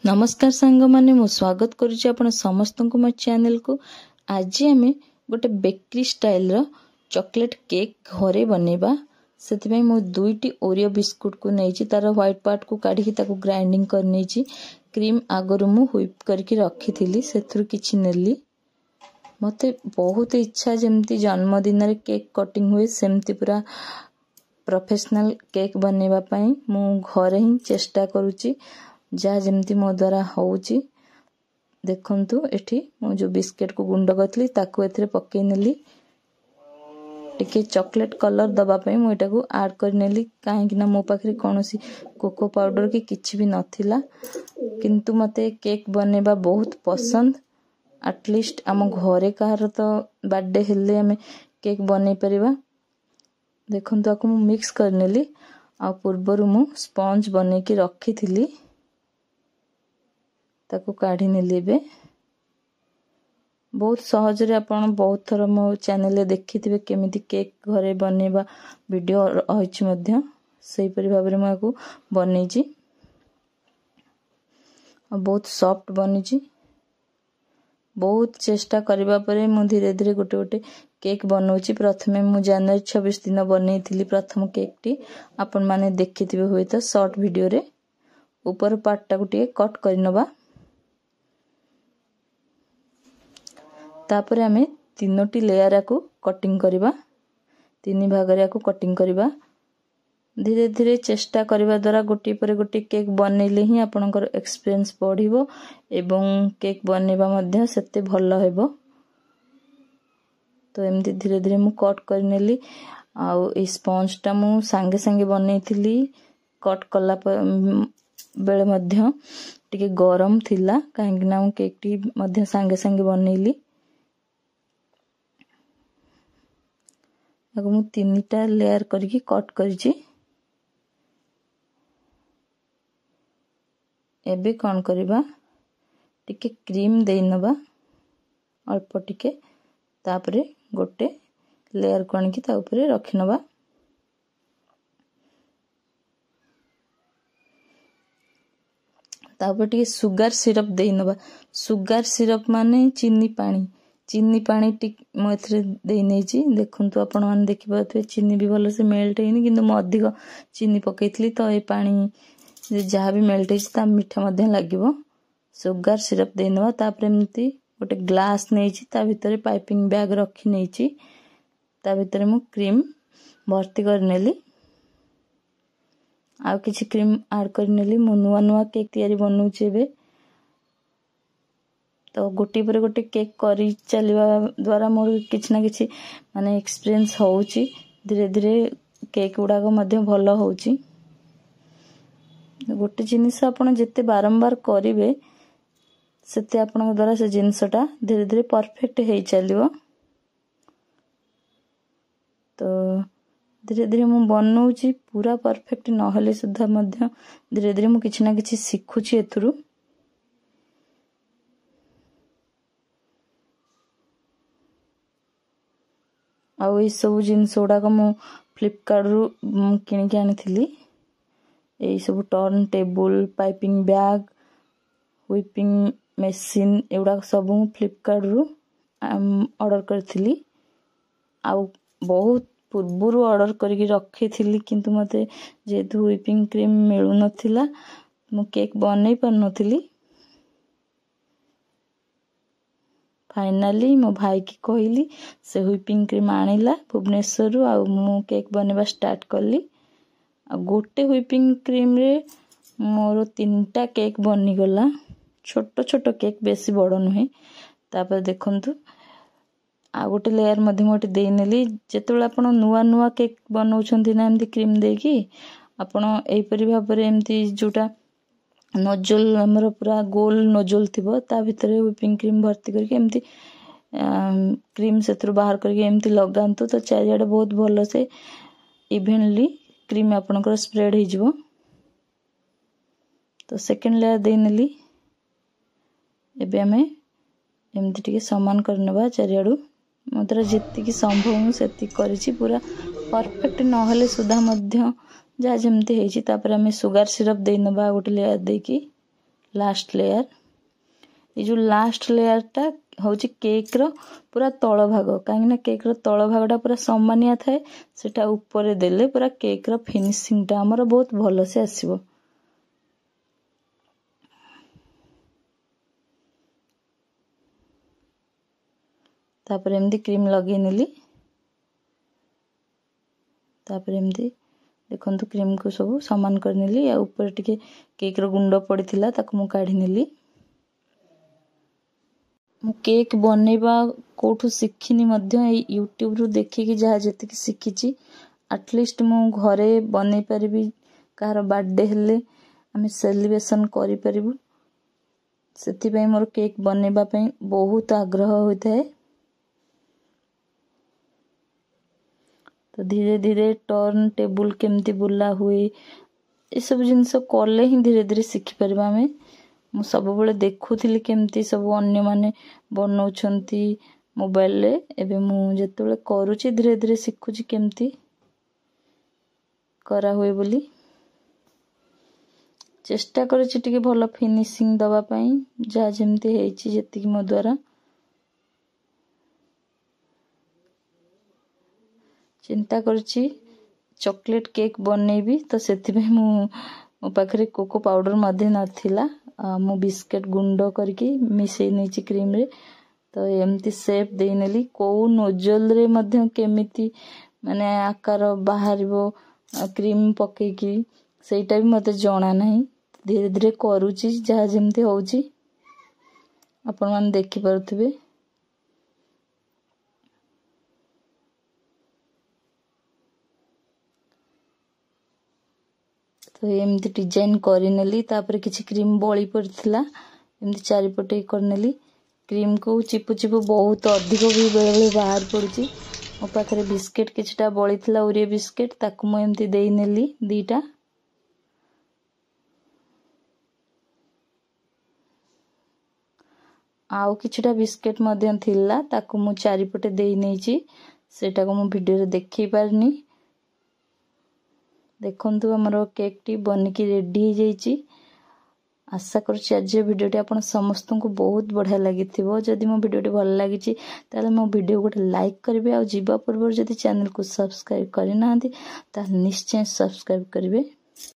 नमस्कार सांग माने मु स्वागत करुच्ची आपण समस्त को मो चैनल को। आज आम गोटे बेकरी स्टाइल रो चॉकलेट केक घरे बनेबा। सेति मु दुईटी ओरियो बिस्कुट को नैची तार व्हाइट पार्ट को काढी ताको ग्राइंडिंग कर नैची। क्रीम आगरु मु व्हिप करके रखी थिली सेथुर किछि नेली। मते बहुत इच्छा जेमती जन्मदिन रे केक कटिंग हुए सेमती पूरा प्रोफेशनल केक बनेबा पई मु घरे ही चेष्टा करूची जा जेमती मो द्वारा होउची। देखंतु एठी मु जो बिस्किट को गुंड करथली ताको एथरे पक्के नेली। टिके चॉकलेट कलर दबा पई मु एटा को ऐड कर नेली काहे कि ना मो पाखरे कोनोसी कोको पाउडर की किछि भी नथिला। किंतु मते केक बनेबा बहुत पसंद। एटलीस्ट आम घरे कहार तो बर्थडे हेले हमें केक बने परिबा। देखंतु आको मु मिक्स कर नेली आ पूर्वरु मु स्पंज बने की रखी थिली ताको काढी नेली। बे बहुत सहज रे आपण बहुत थर मो चैनल रे देखिथिबे केमिति केक घरे बनेबा वीडियो आइछि मध्य सेही परि भाबरे मु आको बनेछि आ बहुत सॉफ्ट बनिछि। बहुत चेष्टा करबा परे मु धीरे धीरे गोटे गोटे केक बनौछि। प्रथमे मु जनवरी 26 दिन बनेइथिली प्रथम केक टी आपण माने देखिथिबे होय त शॉर्ट वीडियो रे। ऊपर पार्ट टा गुटे कट करिनबा। तापर हमें तीनोटी लेयर को कटिंग करिबा। तीन भाग रे को कटिंग करिबा। धीरे धीरे चेष्टा करबा द्वारा गोटी पर गोटी केक बनेले ही आपनकर एक्सपीरियंस बढ़िबो एवं केक बनेबा मध्ये सेते भलो हेबो। तो एमती धीरे धीरे मु कट कर नेली। आउ ए स्पंज टा मु संगे संगे बनेइथिली कट कला बेले मध्ये टिके गरम थिला काहे कि ना मु केक टी मध्ये संगे संगे बनेइली। आगो मु तीनटा लेयर करके कट करिछि। एबे कोन करिबा टिके क्रीम देइनबा अल्प टिके तापरे गोटे लेयर कोन की ता ऊपर रखिनबा। तापर टिके सुगर सिरप देइनबा। सुगर सिरप माने चीनी पानी टिक मो एथरे देइ नैची। देखंतु आपण मान देखि पाथवे चीनी भी भलो से मेल्ट हेनी किंतु मो अधिक चीनी पकेइथली तो ए पानी जे जहा भी मेल्ट हेछि ता मीठा मध्ये लागिवो। Sugar syrup देइनबा। तापर एमती गोटे ग्लास नैची ता भितरे पाइपिंग बैग रखी नैची। ता भितरे मु क्रीम भर्ती कर नेली। आ किछि क्रीम ऐड कर नेली। मु नुवा नुवा केक तयारी बनौछि बे। तो गोटी पर गोटी केक करी चलिबा द्वारा मोर किछ ना किछ माने एक्सपीरियंस होउछि। धीरे धीरे केक उडा को मध्ये भलो होउछि। गोटे जिनिस आपण जते बारंबार करिवे सेते आपण द्वारा से जिनिसटा धीरे धीरे परफेक्ट हेइ चलिबो। तो धीरे धीरे मु बनौछि पूरा परफेक्ट न हले सुद्धा मध्ये धीरे धीरे मु किछ ना किछ सिखुछि एथुरु। आ ए सब जिनिस उडा को मु फ्लिपकार्ट रु किनि के आनिथिली। ए सब turn table piping bag whipping machine एउडा सब मु फ्लिपकार्ट रु ऑर्डर करथिली। आ बहुत पूर्वरु ऑर्डर करके रखी थिली किंतु मते जेतु व्हिपिंग क्रीम मिलु नथिला मु केक बनै पर नथिली। फाइनली मो भाई की कहली से व्हिपिंग क्रीम आनिला भुवनेश्वर रु आ मु केक बनेबा स्टार्ट करली। आ गोटे व्हिपिंग क्रीम रे मोर 3टा केक बनी गला। छोटो छोटो केक बेसी बड़ नहे। तापर देखंतु आ गोटे लेयर मध्ये मोटे देइ नेली। जेतोला आपण नुवा नुवा केक बनौछंती ना एमती क्रीम देकी आपण एई परि भाबरे एमती जोटा नोजल हमर पूरा गोल नोजल थिबो ता भितरे व्हिपिंग क्रीम भर्ती करके एमती क्रीम सेथुर बाहर करके एमती लगांतु तो चारियाडे बहुत भलो से इवनली क्रीम आपनकर स्प्रेड हे जिवो। तो सेकंड लेयर दे नेली। एबे हमें एमती टिके समान करनबा चारियाडू। मात्र जेति की संभव सेति करिछि पूरा परफेक्ट न हले सुधा मध्य जा जेमती हेछि। तापर हमें सुगर सिरप दे नबा गोटे लेयर देकी लास्ट लेयर ये जो लास्ट लेयर टा होची केक रो पूरा तळ भाग काहे ना केक रो तळ भागटा पूरा समानिया थाए सेटा ऊपर देले पूरा केक रो फिनिशिंग टा हमर बहुत भलो से आसीबो। तापर एमदी क्रीम लगे नेली तापर एमदी देखंतु क्रीम को सब समान कर नेली आ ऊपर टिके केक रो गुंड पड़िथिला ताको मु काढी नेली। मु केक बनेबा कोठु सिखिनी मध्य यूट्यूब रु देखि कि जहा जति कि सिखिची एटलीस्ट मु घरे बनै परिबी कार बर्थडे हेले आमे सेलिब्रेशन करि परिबु सेति पई मोर केक बनेबा पई बहुत आग्रह होइथाय। तो धीरे धीरे टर्न टेबल केमती बुला हुए ये सब जिनस कले ही धीरे धीरे शिखि परिबा आमे। मु सब बेले देखुथिली केमती सब अन्य माने बनौछंती मोबाइल ले एबे मु जेतेबेले करूची धीरे धीरे शिखुची केमती करा हुए बोली चेष्टा करूची टिके भलो फिनिशिंग दबा पई जा जेमती हेची जेति कि मो द्वारा चिंता करूची चॉकलेट केक बनेबी तो सेति पे मो पाखरे कोको पाउडर मध्ये नथिला मु बिस्किट गुंड करके मिसई नेची क्रीम रे तो एमती शेप दे नेली को नोजल रे मध्ये केमिति माने आकार बाहरिबो क्रीम पके की सेटा भी मते जणा नाही धीरे धीरे करूची जहा जेमती होउची आपण मान देखि परथबे। तो एमती डिजाइन करिनेली तापर किछि क्रीम बळी पड़थिला एमती चारिपटे करनेली क्रीम को चिपु चिपु बहुत अधिक भी बेले बेले बाहर पड़ुची मो पाखरे बिस्किट किछटा बळी थिला ओरियो बिस्किट ताकू मु एमती देई नेली दीटा आउ किछटा बिस्किट मध्यन थिला ताकू मु चारिपटे देई नेची सेटा को मु वीडियो रे देखि पारनी। देखंतु हमरो केक टी बनिकी रेडी हो जाईची आशा करूची आज वीडियोटी आपण समस्त को बहुत बढ़िया लागिथिबो जदि मो वीडियोटी भल लागिची ताले मो वीडियो गोटे लाइक करबे आ जीवा पूर्व जदि चैनल को सब्सक्राइब करि नांती ता निश्चय सब्सक्राइब करबे।